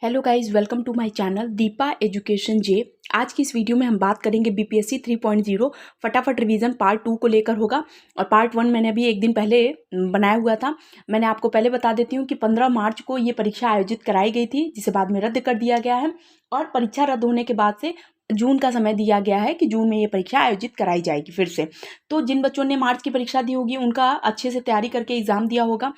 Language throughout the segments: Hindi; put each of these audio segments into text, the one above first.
Hello guys, welcome to my channel Deepa education J. आज की इस वीडियो में हम बात करेंगे बीपीएससी 3.0 फटाफट रिवीजन पार्ट 2 को लेकर होगा। और पार्ट 1 मैंने अभी एक दिन पहले बनाया हुआ था। मैंने आपको पहले बता देती हूँ कि 15 मार्च को ये परीक्षा आयोजित कराई गई थी, जिसे बाद में रद्द कर दिया गया है। और परीक्षा रद्द होने के बाद से जून का समय दिया गया है कि जून में ये परीक्षा आयोजित कराई जाएगी फिर से। तो जिन बच्चों ने मार्च की परीक्षा दी होगी उनका अच्छे से तैयारी करके एग्ज़ाम दिया होगा।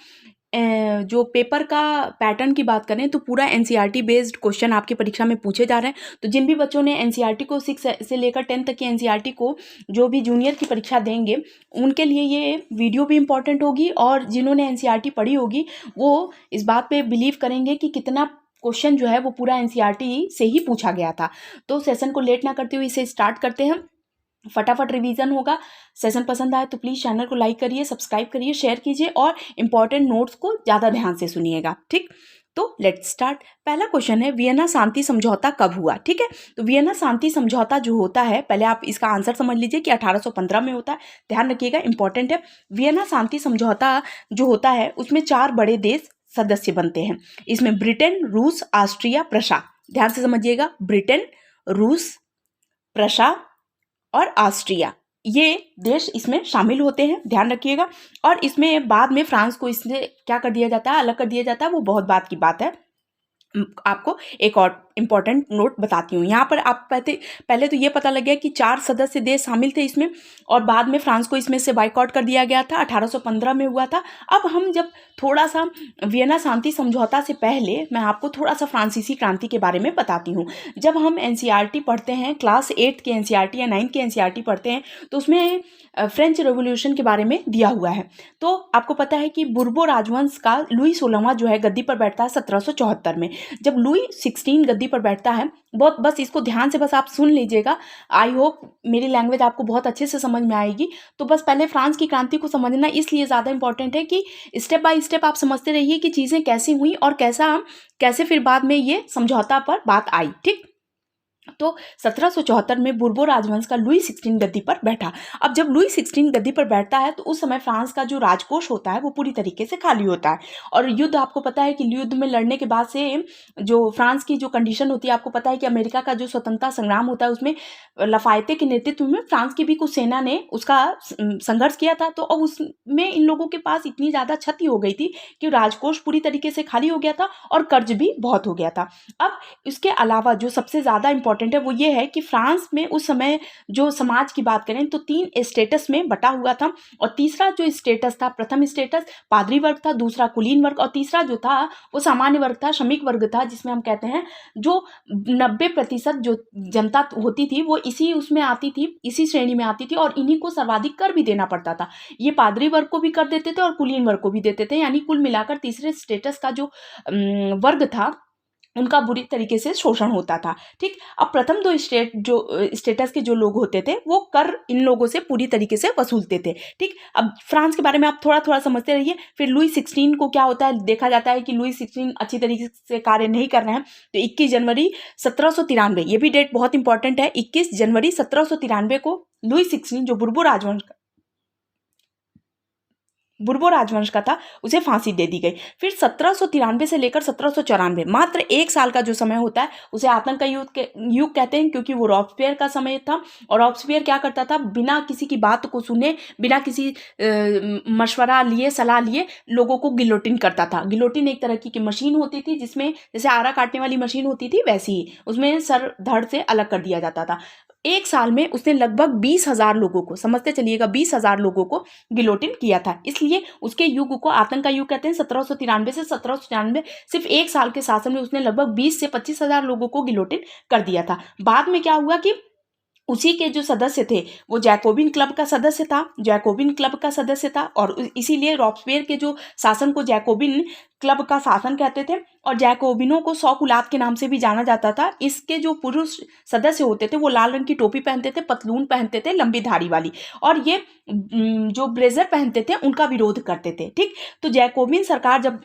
जो पेपर का पैटर्न की बात करें तो पूरा एनसीईआरटी बेस्ड क्वेश्चन आपकी परीक्षा में पूछे जा रहे हैं। तो जिन भी बच्चों ने एनसीईआरटी को 6 से लेकर 10 तक की एनसीईआरटी को जो भी जूनियर की परीक्षा देंगे उनके लिए ये वीडियो भी इम्पॉर्टेंट होगी। और जिन्होंने एनसीईआरटी पढ़ी होगी वो इस बात पे बिलीव करेंगे कि कितना क्वेश्चन जो है वो पूरा एनसीईआरटी से ही पूछा गया था। तो सेशन को लेट ना करते हुए इसे स्टार्ट करते हैं। फटाफट रिवीजन होगा। सेशन पसंद आए तो प्लीज़ चैनल को लाइक करिए, सब्सक्राइब करिए, शेयर कीजिए और इंपॉर्टेंट नोट्स को ज़्यादा ध्यान से सुनिएगा। ठीक, तो लेट्स स्टार्ट। पहला क्वेश्चन है, वियना शांति समझौता कब हुआ? ठीक है, तो वियना शांति समझौता जो होता है, पहले आप इसका आंसर समझ लीजिए कि 1815 में होता है। ध्यान रखिएगा, इंपॉर्टेंट है। वियना शांति समझौता जो होता है उसमें 4 बड़े देश सदस्य बनते हैं। इसमें ब्रिटेन, रूस, ऑस्ट्रिया, प्रशा। ध्यान से समझिएगा, ब्रिटेन, रूस, प्रशा और ऑस्ट्रिया, ये देश इसमें शामिल होते हैं। ध्यान रखिएगा। और इसमें बाद में फ्रांस को इससे क्या कर दिया जाता है, अलग कर दिया जाता है, वो बहुत बात की बात है। आपको एक और इंपॉर्टेंट नोट बताती हूँ। यहाँ पर आप पहले तो ये पता लग गया कि 4 सदस्य देश शामिल थे इसमें, और बाद में फ्रांस को इसमें से बाइकआउट कर दिया गया था। 1815 में हुआ था। अब हम जब थोड़ा सा वियना शांति समझौता से पहले मैं आपको थोड़ा सा फ्रांसीसी क्रांति के बारे में बताती हूँ। जब हम एनसीईआरटी पढ़ते हैं, क्लास 8 के एनसीईआरटी या 9 के एनसीईआरटी पढ़ते हैं, तो उसमें फ्रेंच रेवोल्यूशन के बारे में दिया हुआ है। तो आपको पता है कि बुर्बो राजवंश का लुई 16वां जो है गद्दी पर बैठता है 1774 में। जब लुई 16 गद्दी पर बैठता है, बहुत बस इसको ध्यान से बस आप सुन लीजिएगा। आई होप मेरी लैंग्वेज आपको बहुत अच्छे से समझ में आएगी। तो बस पहले फ्रांस की क्रांति को समझना इसलिए ज़्यादा इंपॉर्टेंट है कि स्टेप बाय स्टेप आप समझते रहिए कि चीज़ें कैसी हुई और कैसे फिर बाद में ये समझौता पर बात आई। ठीक, तो 1774 में बुर्बो राजवंश का लुई 16 गद्दी पर बैठा। अब जब लुई 16 गद्दी पर बैठता है तो उस समय फ्रांस का जो राजकोष होता है वो पूरी तरीके से खाली होता है। और युद्ध, आपको पता है कि युद्ध में लड़ने के बाद से जो फ्रांस की जो कंडीशन होती है, आपको पता है कि अमेरिका का जो स्वतंत्रता संग्राम होता है उसमें लफायते के नेतृत्व में फ्रांस की भी कुछ सेना ने उसका संघर्ष किया था। तो अब उसमें इन लोगों के पास इतनी ज़्यादा क्षति हो गई थी कि राजकोष पूरी तरीके से खाली हो गया था और कर्ज भी बहुत हो गया था। अब इसके अलावा जो सबसे ज़्यादा इंपॉर्टेंट है वो ये है कि फ्रांस में उस समय जो समाज की बात करें तो 3 स्टेटस में बटा हुआ था। और तीसरा जो स्टेटस था, प्रथम स्टेटस पादरी वर्ग था, दूसरा कुलीन वर्ग, और तीसरा जो था वो सामान्य वर्ग था, श्रमिक वर्ग था, जिसमें हम कहते हैं जो 90% जो जनता होती थी वो इसी उसमें आती थी, इसी श्रेणी में आती थी। और इन्हीं को सर्वाधिक कर भी देना पड़ता था। ये पादरी वर्ग को भी कर देते थे और कुलीन वर्ग को भी देते थे। यानी कुल मिलाकर तीसरे स्टेटस का जो वर्ग था उनका बुरी तरीके से शोषण होता था। ठीक, अब प्रथम 2 स्टेटस के जो लोग होते थे वो कर इन लोगों से पूरी तरीके से वसूलते थे। ठीक, अब फ्रांस के बारे में आप थोड़ा थोड़ा समझते रहिए। फिर लुई 16 को क्या होता है, देखा जाता है कि लुई 16 अच्छी तरीके से कार्य नहीं कर रहे हैं। तो 21 जनवरी 1793, ये भी डेट बहुत इंपॉर्टेंट है, 21 जनवरी 1793 को लुई 16 जो बुर्बो राजवंश का था उसे फांसी दे दी गई। फिर 1793 से लेकर 1794 मात्र 1 साल का जो समय होता है उसे आतंक का युग कहते हैं, क्योंकि वो रॉबस्पियर का समय था। और रॉबस्पियर क्या करता था, बिना किसी की बात को सुने, बिना किसी मशवरा लिए, सलाह लिए लोगों को गिलोटिन करता था। गिलोटिन एक तरह की मशीन होती थी जिसमें जैसे आरा काटने वाली मशीन होती थी वैसी ही उसमें सर धड़ से अलग कर दिया जाता था। 1 साल में उसने लगभग 20,000 लोगों को, समझते चलिएगा, 20,000 लोगों को गिलोटिन किया था। इसलिए उसके युग को आतंक का युग कहते हैं। 1793 से 1794 सिर्फ 1 साल के शासन में उसने लगभग 20 से 25,000 लोगों को गिलोटिन कर दिया था। बाद में क्या हुआ कि उसी के जो सदस्य थे वो जैकोबिन क्लब का सदस्य था। और इसीलिए रॉबस्पियर के जो शासन को जैकोबिन क्लब का शासन कहते थे। और जैकोबिनों को 100 कुलात के नाम से भी जाना जाता था। इसके जो पुरुष सदस्य होते थे वो लाल रंग की टोपी पहनते थे, पतलून पहनते थे लंबी धारी वाली, और ये जो ब्लेजर पहनते थे उनका विरोध करते थे। ठीक, तो जैकोबिन सरकार जब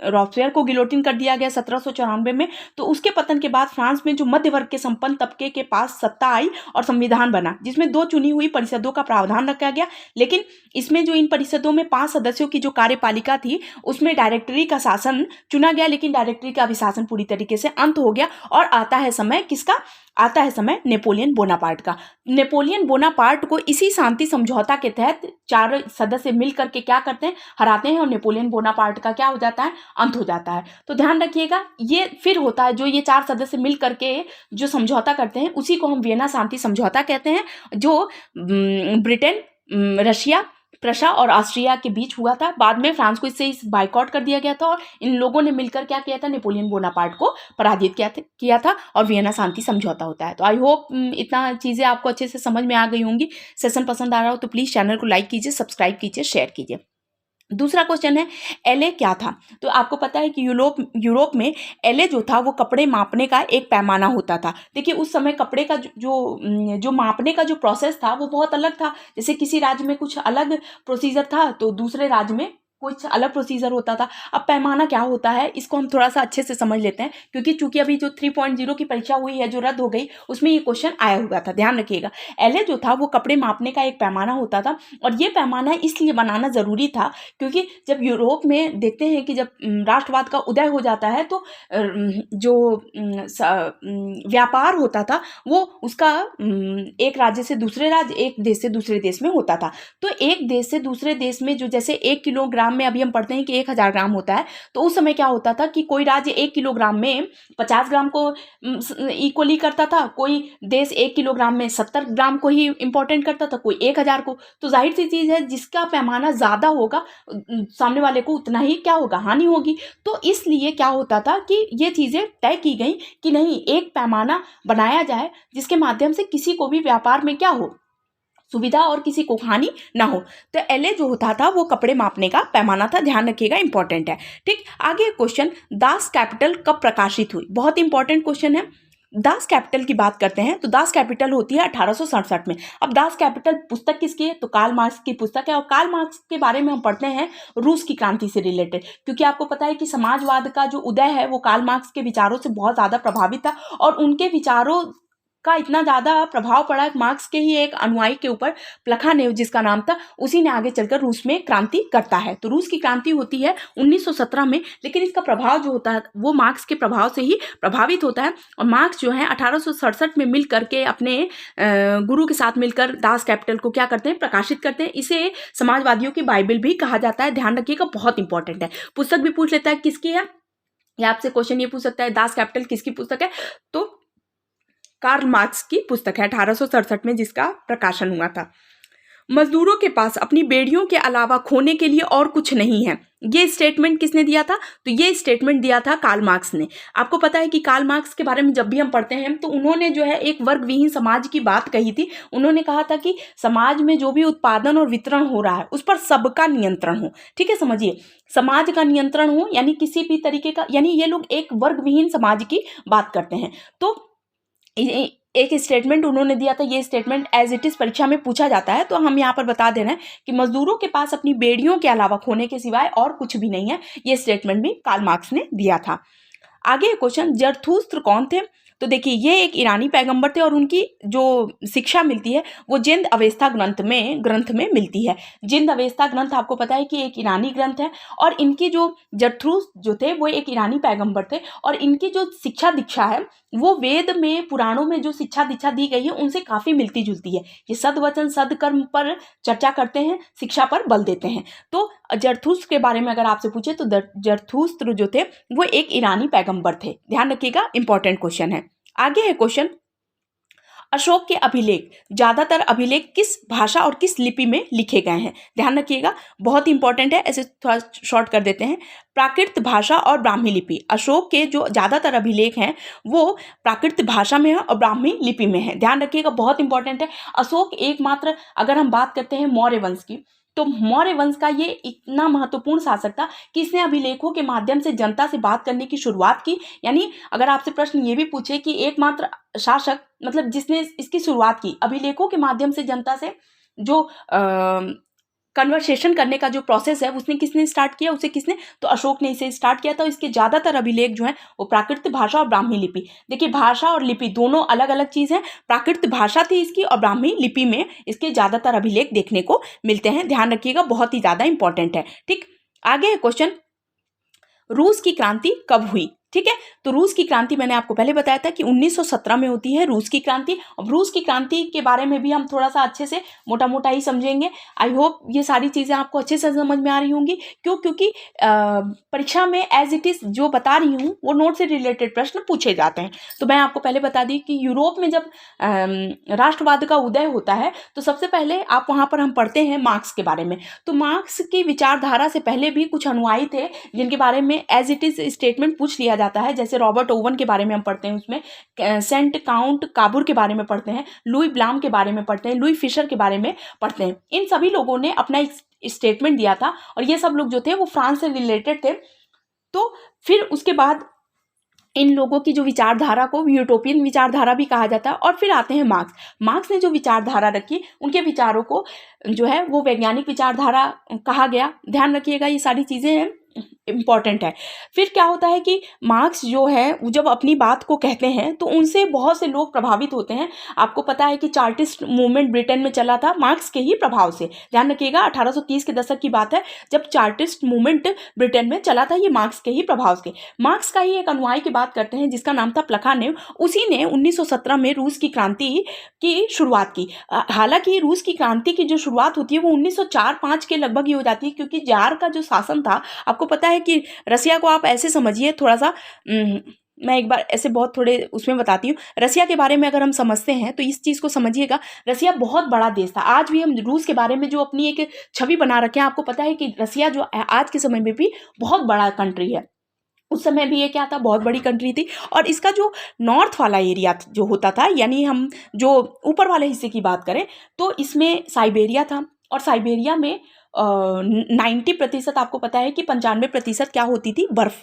रॉबस्पियर को गिलोटिन कर दिया गया 1794 में, तो उसके पतन के बाद फ्रांस में जो मध्य वर्ग के संपन्न तबके के पास सत्ता आई और संविधान बना, जिसमें 2 चुनी हुई परिषदों का प्रावधान रखा गया। लेकिन इसमें जो इन परिषदों में 5 सदस्यों की जो कार्यपालिका थी, उसमें डायरेक्टरी का शासन चुना गया, लेकिन डायरेक्टरी का अभिशासन पूरी तरीके से अंत हो गया। और आता है समय किसका? आता है समय नेपोलियन बोनापार्ट का। नेपोलियन बोनापार्ट को इसी शांति समझौता के तहत 4 सदस्य मिल करके क्या करते हैं? हराते हैं, और नेपोलियन बोनापार्ट का क्या हो जाता है? अंत हो जाता है। तो ध्यान रखिएगा, ये फिर होता है जो ये 4 सदस्य मिल करके जो समझौता करते हैं, उसी को हम वियना शांति समझौता कहते हैं, जो ब्रिटेन, रशिया, प्रशा और ऑस्ट्रिया के बीच हुआ था। बाद में फ्रांस को इससे बाइकआउट कर दिया गया था, और इन लोगों ने मिलकर क्या किया था? नेपोलियन बोनापार्ट को पराजित किया था, और वियना शांति समझौता होता है। तो आई होप इतना चीज़ें आपको अच्छे से समझ में आ गई होंगी। सेशन पसंद आ रहा हो तो प्लीज़ चैनल को लाइक कीजिए, सब्सक्राइब कीजिए, शेयर कीजिए। दूसरा क्वेश्चन है, एलए क्या था? तो आपको पता है कि यूरोप में एलए जो था वो कपड़े मापने का एक पैमाना होता था। देखिए, उस समय कपड़े का जो मापने का जो प्रोसेस था वो बहुत अलग था। जैसे किसी राज्य में कुछ अलग प्रोसीजर था तो दूसरे राज्य में कुछ अलग प्रोसीजर होता था। अब पैमाना क्या होता है, इसको हम थोड़ा सा अच्छे से समझ लेते हैं, क्योंकि चूंकि अभी जो 3.0 की परीक्षा हुई है, जो रद्द हो गई, उसमें ये क्वेश्चन आया हुआ था। ध्यान रखिएगा, एलए जो था वो कपड़े मापने का एक पैमाना होता था, और ये पैमाना इसलिए बनाना जरूरी था क्योंकि जब यूरोप में देखते हैं कि जब राष्ट्रवाद का उदय हो जाता है तो जो व्यापार होता था वो उसका एक राज्य से दूसरे राज्य, एक देश से दूसरे देश में होता था। तो एक देश से दूसरे देश में जो जैसे 1 किलोग्राम में अभी हम पढ़ते हैं कि 1000 ग्राम होता है, तो उस समय क्या होता था कि कोई राज्य 1 किलोग्राम में 50 ग्राम को इक्वली करता था, कोई देश 1 किलोग्राम में 70 ग्राम को ही इंपॉर्टेंट करता था, कोई 1000 को। तो जाहिर सी चीज़ है, जिसका पैमाना ज़्यादा होगा सामने वाले को उतना ही क्या होगा? हानि होगी। तो इसलिए क्या होता था कि ये चीज़ें तय की गई कि नहीं, एक पैमाना बनाया जाए जिसके माध्यम से किसी को भी व्यापार में क्या हो? सुविधा और किसी को हानि ना हो। तो एलए जो होता था वो कपड़े मापने का पैमाना था। ध्यान रखिएगा, इंपॉर्टेंट है। ठीक, आगे क्वेश्चन, दास कैपिटल कब प्रकाशित हुई? बहुत इंपॉर्टेंट क्वेश्चन है। दास कैपिटल की बात करते हैं तो दास कैपिटल होती है 1867 में। अब दास कैपिटल पुस्तक किसकी है? तो कार्ल मार्क्स की पुस्तक है, और कार्ल मार्क्स के बारे में हम पढ़ते हैं रूस की क्रांति से रिलेटेड, क्योंकि आपको पता है कि समाजवाद का जो उदय है वो कार्ल मार्क्स के विचारों से बहुत ज़्यादा प्रभावित था, और उनके विचारों का इतना ज़्यादा प्रभाव पड़ा मार्क्स के ही एक अनुयायी के ऊपर, प्लखानेव जिसका नाम था, उसी ने आगे चलकर रूस में क्रांति करता है। तो रूस की क्रांति होती है 1917 में, लेकिन इसका प्रभाव जो होता है वो मार्क्स के प्रभाव से ही प्रभावित होता है। और मार्क्स जो है 1867 में मिल करके अपने गुरु के साथ मिलकर दास कैपिटल को क्या करते हैं? प्रकाशित करते हैं। इसे समाजवादियों की बाइबल भी कहा जाता है। ध्यान रखिएगा, बहुत इंपॉर्टेंट है। पुस्तक भी पूछ लेता है किसकी है, या आपसे क्वेश्चन ये पूछ सकता है दास कैपिटल किसकी पुस्तक है? तो कार्ल मार्क्स की पुस्तक है 1867 में जिसका प्रकाशन हुआ था। मजदूरों के पास अपनी बेड़ियों के अलावा खोने के लिए और कुछ नहीं है, ये स्टेटमेंट किसने दिया था? तो ये स्टेटमेंट दिया था कार्ल मार्क्स ने। आपको पता है कि कार्ल मार्क्स के बारे में जब भी हम पढ़ते हैं तो उन्होंने जो है एक वर्ग विहीन समाज की बात कही थी। उन्होंने कहा था कि समाज में जो भी उत्पादन और वितरण हो रहा है उस पर सबका नियंत्रण हो। ठीक है, समझिए, समाज का नियंत्रण हो, यानी किसी भी तरीके का, यानी ये लोग एक वर्ग विहीन समाज की बात करते हैं। तो एक स्टेटमेंट उन्होंने दिया था। ये स्टेटमेंट एज इट इज परीक्षा में पूछा जाता है, तो हम यहाँ पर बता दे रहे हैं कि मजदूरों के पास अपनी बेड़ियों के अलावा खोने के सिवाय और कुछ भी नहीं है। ये स्टेटमेंट भी कार्ल मार्क्स ने दिया था। आगे क्वेश्चन, जरथुस्त्र कौन थे? तो देखिए, ये एक ईरानी पैगंबर थे, और उनकी जो शिक्षा मिलती है वो जिंद अवेस्ता ग्रंथ में मिलती है। जिंद अवेस्ता ग्रंथ आपको पता है कि एक ईरानी ग्रंथ है, और इनकी जो जरथुस्त्र जो थे वो एक ईरानी पैगंबर थे, और इनकी जो शिक्षा दीक्षा है वो वेद में, पुराणों में जो शिक्षा दीक्षा दी गई है उनसे काफ़ी मिलती जुलती है। ये सद्वचन सदकर्म पर चर्चा करते हैं, शिक्षा पर बल देते हैं। तो जरथुस्त्र के बारे में अगर आपसे पूछे तो जरथुस्त्र जो थे वो एक ईरानी पैगंबर थे। ध्यान रखिएगा, इंपॉर्टेंट क्वेश्चन है। आगे है क्वेश्चन, अशोक के अभिलेख, ज्यादातर अभिलेख किस भाषा और किस लिपि में लिखे गए हैं? ध्यान रखिएगा, बहुत इंपॉर्टेंट है, ऐसे थोड़ा शॉर्ट कर देते हैं। प्राकृत भाषा और ब्राह्मी लिपि। अशोक के जो ज्यादातर अभिलेख हैं वो प्राकृत भाषा में है और ब्राह्मी लिपि में है। ध्यान रखिएगा, बहुत इंपॉर्टेंट है। अशोक एकमात्र, अगर हम बात करते हैं मौर्य वंश की, तो मौर्य वंश का ये इतना महत्वपूर्ण शासक था कि इसने अभिलेखों के माध्यम से जनता से बात करने की शुरुआत की। यानी अगर आपसे प्रश्न ये भी पूछे कि एकमात्र शासक, मतलब जिसने इसकी शुरुआत की, अभिलेखों के माध्यम से जनता से जो कन्वर्सेशन करने का जो प्रोसेस है उसने किसने स्टार्ट किया, उसे किसने, तो अशोक ने इसे स्टार्ट किया था। इसके ज़्यादातर अभिलेख जो हैं वो प्राकृत भाषा और ब्राह्मी लिपि, देखिए भाषा और लिपि दोनों अलग अलग चीज़ हैं। प्राकृत भाषा थी इसकी और ब्राह्मी लिपि में इसके ज़्यादातर अभिलेख देखने को मिलते हैं, ध्यान रखिएगा, बहुत ही ज़्यादा इंपॉर्टेंट है। ठीक, आगे है क्वेश्चन, रूस की क्रांति कब हुई? ठीक है, तो रूस की क्रांति मैंने आपको पहले बताया था कि 1917 में होती है रूस की क्रांति। अब रूस की क्रांति के बारे में भी हम थोड़ा सा अच्छे से मोटा मोटा ही समझेंगे। आई होप ये सारी चीज़ें आपको अच्छे से समझ में आ रही होंगी। क्योंकि परीक्षा में एज इट इज़ जो बता रही हूँ वो नोट से रिलेटेड प्रश्न पूछे जाते हैं। तो मैं आपको पहले बता दी कि यूरोप में जब राष्ट्रवाद का उदय होता है तो सबसे पहले आप वहाँ पर हम पढ़ते हैं मार्क्स के बारे में। तो मार्क्स की विचारधारा से पहले भी कुछ अनुयायी थे जिनके बारे में एज इट इज़ स्टेटमेंट पूछ लिया जाता है। जैसे रॉबर्ट ओवन के बारे में हम पढ़ते हैं, उसमें सेंट काउंट काबूर के बारे में पढ़ते हैं, लुई ब्लाम के बारे में पढ़ते हैं, लुई फिशर के बारे में पढ़ते हैं। इन सभी लोगों ने अपना एक स्टेटमेंट दिया था और ये सब लोग जो थे वो फ्रांस से रिलेटेड थे। तो फिर उसके बाद इन लोगों की जो विचारधारा को यूटोपियन विचारधारा भी कहा जाता है। और फिर आते हैं मार्क्स। मार्क्स ने जो विचारधारा रखी उनके विचारों को जो है वो वैज्ञानिक विचारधारा कहा गया। ध्यान रखिएगा, ये सारी चीज़ें इम्पॉर्टेंट है। फिर क्या होता है कि मार्क्स जो है वो जब अपनी बात को कहते हैं तो उनसे बहुत से लोग प्रभावित होते हैं। आपको पता है कि चार्टिस्ट मूवमेंट ब्रिटेन में चला था मार्क्स के ही प्रभाव से। ध्यान रखिएगा, 1830 के दशक की बात है जब चार्टिस्ट मूवमेंट ब्रिटेन में चला था, ये मार्क्स के ही प्रभाव से। मार्क्स का ही एक अनुयायी की बात करते हैं जिसका नाम था प्लखानेव। उसी ने 1917 में रूस की क्रांति की शुरुआत की। हालांकि रूस की क्रांति की जो शुरुआत होती है वो 1904-05 के लगभग ही हो जाती है, क्योंकि जार का जो शासन था, आपको पता है कि रसिया को आप ऐसे समझिए थोड़ा सा, मैं एक बार ऐसे बहुत थोड़े उसमें बताती हूँ। रसिया के बारे में अगर हम समझते हैं तो इस चीज़ को समझिएगा, रसिया बहुत बड़ा देश था। आज भी हम रूस के बारे में जो अपनी एक छवि बना रखे हैं, आपको पता है कि रसिया जो आज के समय में भी बहुत बड़ा कंट्री है, उस समय भी ये क्या था, बहुत बड़ी कंट्री थी। और इसका जो नॉर्थ वाला एरिया जो होता था, यानी हम जो ऊपर वाले हिस्से की बात करें तो इसमें साइबेरिया था। और साइबेरिया में 90% आपको पता है कि 95% क्या होती थी, बर्फ़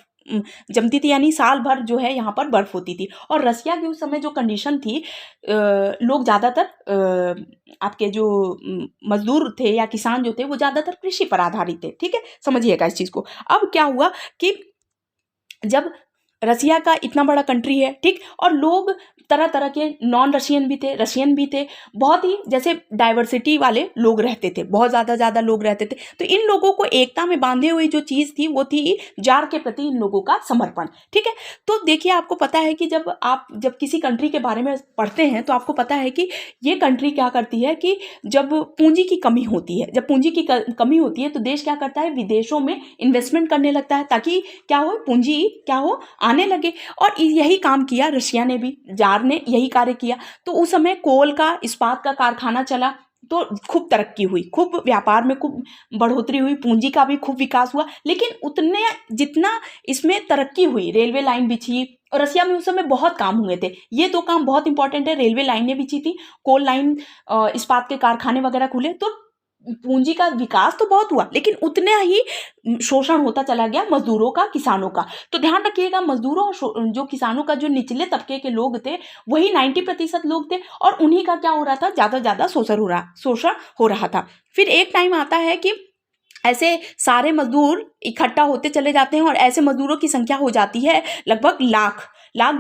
जमती थी, यानी साल भर जो है यहाँ पर बर्फ़ होती थी। और रसिया की उस समय जो कंडीशन थी, लोग ज़्यादातर आपके जो मजदूर थे या किसान जो थे वो ज़्यादातर कृषि पर आधारित थे। ठीक है, समझिएगा इस चीज़ को। अब क्या हुआ कि जब रसिया का इतना बड़ा कंट्री है, ठीक, और लोग तरह तरह के नॉन रशियन भी थे, रशियन भी थे, बहुत ही जैसे डाइवर्सिटी वाले लोग रहते थे, बहुत ज़्यादा लोग रहते थे। तो इन लोगों को एकता में बांधे हुए जो चीज़ थी वो थी जार के प्रति इन लोगों का समर्पण। ठीक है, तो देखिए आपको पता है कि जब किसी कंट्री के बारे में पढ़ते हैं तो आपको पता है कि ये कंट्री क्या करती है कि जब पूंजी की कमी होती है, जब पूंजी की कमी होती है तो देश क्या करता है, विदेशों में इन्वेस्टमेंट करने लगता है ताकि क्या हो, पूंजी क्या हो, आने लगे। और यही काम किया रशिया ने भी, जार ने यही कार्य किया। तो उस समय कोल का, इस्पात का कारखाना चला, तो खूब तरक्की हुई, खूब व्यापार में खूब बढ़ोतरी हुई, पूंजी का भी खूब विकास हुआ। लेकिन उतने जितना इसमें तरक्की हुई, रेलवे लाइन बिछी, और रसिया में उस समय बहुत काम हुए थे। ये दो काम बहुत इंपॉर्टेंट है, रेलवे लाइनें बिछी थी, कोल लाइन, इस्पात के कारखाने वगैरह खुले, तो पूंजी का विकास तो बहुत हुआ, लेकिन उतना ही शोषण होता चला गया मजदूरों का, किसानों का। तो ध्यान रखिएगा, मजदूरों और जो किसानों का, जो निचले तबके के लोग थे वही 90% लोग थे, और उन्हीं का क्या हो रहा था, ज़्यादा शोषण हो रहा था। फिर एक टाइम आता है कि ऐसे सारे मजदूर इकट्ठा होते चले जाते हैं और ऐसे मजदूरों की संख्या हो जाती है लगभग लाख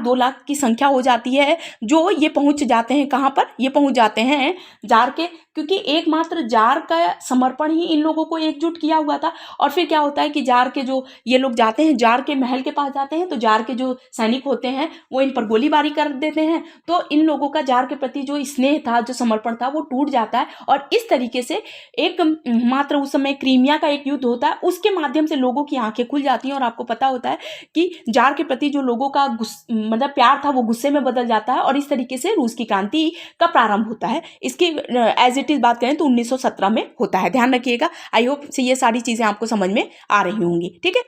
2 लाख की संख्या हो जाती है, जो ये पहुंच जाते हैं कहाँ पर, ये पहुंच जाते हैं जार के, क्योंकि एकमात्र जार का समर्पण ही इन लोगों को एकजुट किया हुआ था। और फिर क्या होता है कि जार के जो ये लोग जाते हैं, जार के महल के पास जाते हैं, तो जार के जो सैनिक होते हैं वो इन पर गोलीबारी कर देते हैं। तो इन लोगों का जार के प्रति जो स्नेह था, जो समर्पण था, वो टूट जाता है। और इस तरीके से एक मात्र उस समय क्रीमिया का एक युद्ध होता है, उसके माध्यम से लोगों की आंखें खुल जाती हैं। और आपको पता होता है कि जार के प्रति जो लोगों का मतलब प्यार था वो गुस्से में बदल जाता है, और इस तरीके से रूस की क्रांति का प्रारंभ होता है। इसकी एज इट इज बात करें तो 1917 में होता है। ध्यान रखिएगा, आई होप से ये सारी चीजें आपको समझ में आ रही होंगी। ठीक है,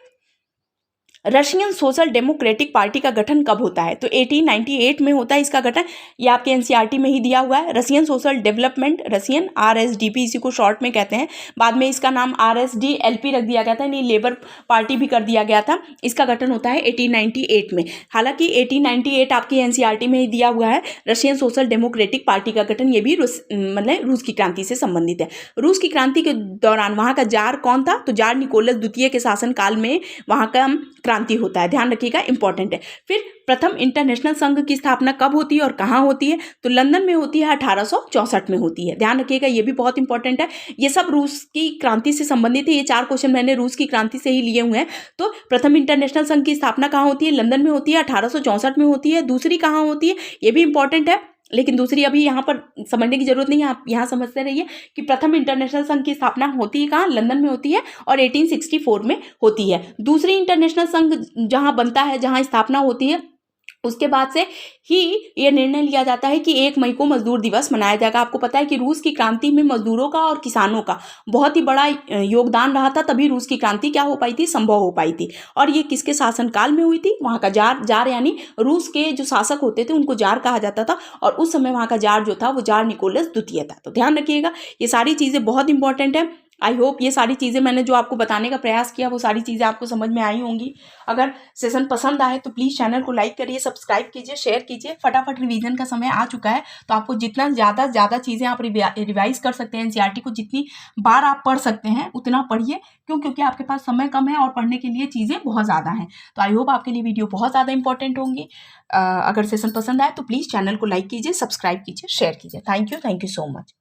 रशियन सोशल डेमोक्रेटिक पार्टी का गठन कब होता है? तो 1898 में होता है इसका गठन। ये आपके एनसीईआरटी में ही दिया हुआ है। रशियन सोशल डेवलपमेंट, रशियन आरएसडीपी इसी को शॉर्ट में कहते हैं। बाद में इसका नाम आरएसडीएलपी रख दिया गया था, यानी लेबर पार्टी भी कर दिया गया था। इसका गठन होता है 1898 में। हालांकि 1898 आपकी एनसीईआरटी में ही दिया हुआ है। रशियन सोशल डेमोक्रेटिक पार्टी का गठन ये भी रूस की क्रांति से संबंधित है। रूस की क्रांति के दौरान वहाँ का जार कौन था? तो जार निकोलस द्वितीय के शासनकाल में वहाँ का क्रांति होता है, ध्यान रखिएगा, इंपॉर्टेंट है। फिर प्रथम इंटरनेशनल संघ की स्थापना कब होती है और कहाँ होती है? तो लंदन में होती है, 1864 में होती है, ध्यान रखिएगा, ये भी बहुत इंपॉर्टेंट है। ये सब रूस की क्रांति से संबंधित है। ये 4 क्वेश्चन मैंने रूस की क्रांति से ही लिए हुए हैं। तो प्रथम इंटरनेशनल संघ की स्थापना कहाँ होती है? लंदन में होती है, 1864 में होती है। दूसरी कहाँ होती है? ये भी इंपॉर्टेंट है, लेकिन दूसरी अभी यहाँ पर समझने की जरूरत नहीं है, आप यहाँ समझते रहिए कि प्रथम इंटरनेशनल संघ की स्थापना होती है कहाँ? लंदन में होती है और 1864 में होती है। दूसरी इंटरनेशनल संघ जहाँ बनता है, जहाँ स्थापना होती है, उसके बाद से ही ये निर्णय लिया जाता है कि 1 मई को मजदूर दिवस मनाया जाएगा। आपको पता है कि रूस की क्रांति में मजदूरों का और किसानों का बहुत ही बड़ा योगदान रहा था, तभी रूस की क्रांति क्या हो पाई थी? संभव हो पाई थी। और ये किसके शासनकाल में हुई थी? वहाँ का जार यानी रूस के जो शासक होते थे उनको जार कहा जाता था, और उस समय वहाँ का जार जो था वो जार निकोलस द्वितीय था। तो ध्यान रखिएगा, ये सारी चीज़ें बहुत इंपॉर्टेंट है। आई होप ये सारी चीज़ें मैंने जो आपको बताने का प्रयास किया वो सारी चीज़ें आपको समझ में आई होंगी। अगर सेशन पसंद आए तो प्लीज़ चैनल को लाइक करिए, सब्सक्राइब कीजिए, शेयर कीजिए। फटाफट रिवीजन का समय आ चुका है, तो आपको जितना ज़्यादा चीज़ें आप रिवाइज कर सकते हैं, एनसीईआरटी को जितनी बार आप पढ़ सकते हैं उतना पढ़िए। क्योंकि आपके पास समय कम है और पढ़ने के लिए चीज़ें बहुत ज़्यादा हैं। तो आई होप आपके लिए वीडियो बहुत ज़्यादा इंपॉर्टेंट होंगी। अगर सेशन पसंद आए तो प्लीज़ चैनल को लाइक कीजिए, सब्सक्राइब कीजिए, शेयर कीजिए। Thank you so much.